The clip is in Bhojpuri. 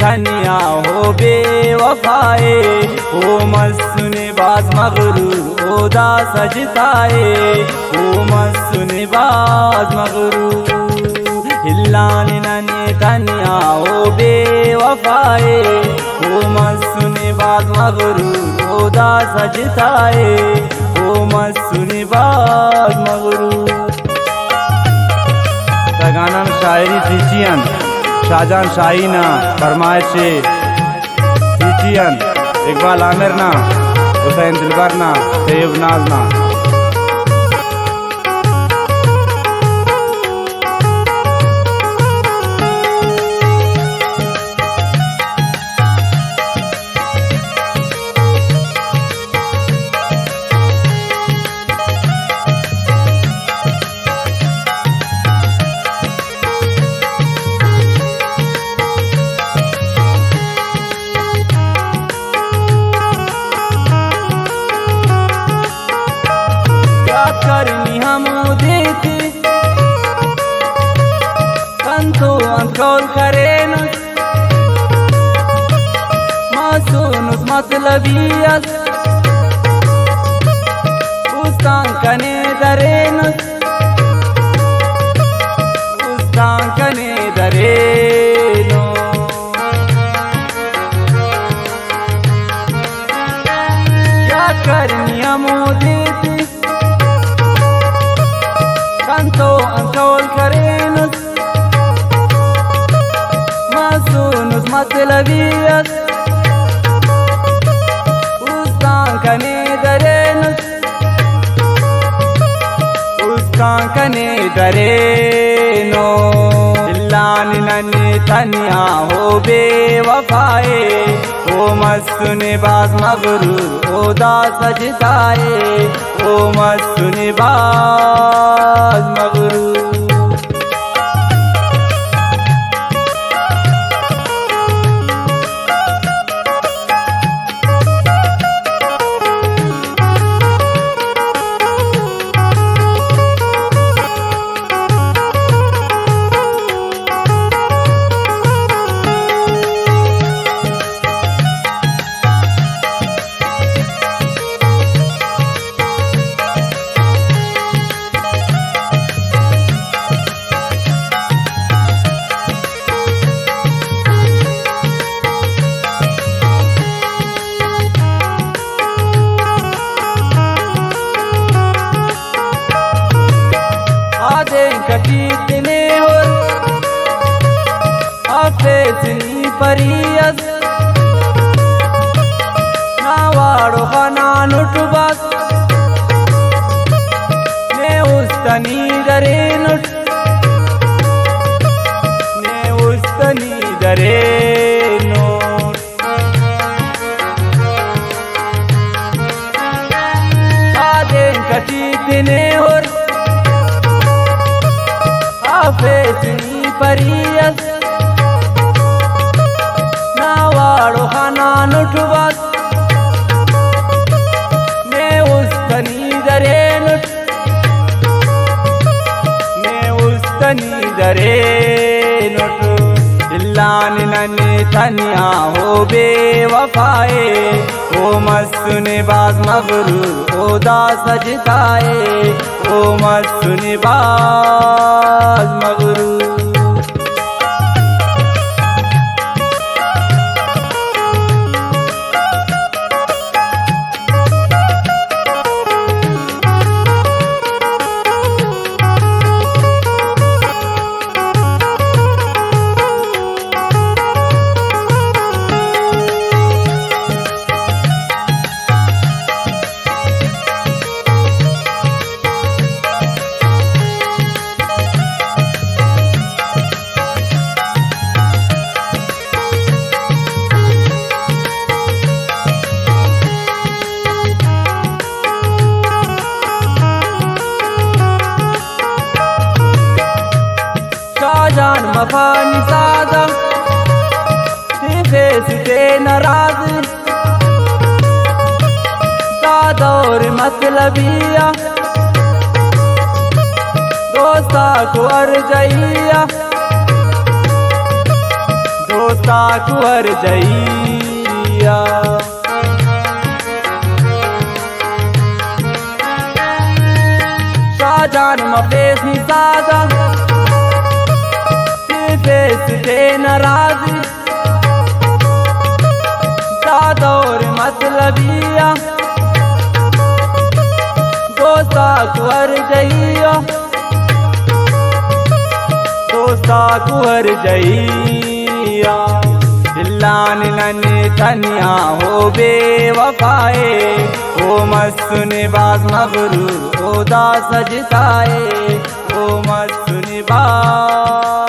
धनिया हो बेवफाए, ओ मस्सुने बाज मगरूर ओदा सजताए, ओ मस्सुने बाज मगरूर हिल्लाने नने धनिया हो बेवफाए, ओ मस्सुने बाज मगरूर ओदा सजताए, ओ मस्सुने बाज मगरूर। गाना शायरी सीचियन शाहजहान शाही ना फरमाइश सीचियन इकबाल आमिर ना हुसैन दिलबर ना तैयब नाज ना। करनी हम देते कंतो अंकोल करे न मासूनुस मतलबियत उस्तान कने दरे न उस्तान कने दरे नो क्या करनी हम देते कंतो अंकोल करेनुस मासूनुस मतलबियत उस्तान कने दरेनुस उस्तान कने दरेनो दिल्लानी नन्नी धनिया हो बेवफाए, ओ मस्सुने बाज मगरूर ओदा सजताए, ओ मस्सुने बाज मगरूर। कटीतने और आफेसनी परियस नावाड़ो खानानुटुबस ने उस्तनी दरे नुट ने उस्तनी दरे नोट आदे कटीतने और आफेसनी परियस नावाड़ो खानानुटुबस ने उस्तनी दरे नुट ने उस्तनी दरे नुट दिल्लानी नन्नी धनिया हो बेवफाए, ओ मस्सुने बाज मगरूर ओदा सजताए, ओ मस्सुने बाज मगरूर। शाहजहान मफानी सादम से नाराज दादौर मतलबिया दोस्ता को अर्जइया दोस्ता कुंवर जइया। शाहजान मफेस सादा से नाराजी दादौर मतलबिया दोस्ता कुंवर जइया। दोस्ता कुंवर जइया दिल्लान नन्हे तनिया हो बेवफाए ओ मस्त निबाज मगरूर ओ दास जिताए ओ मस्त निबाज।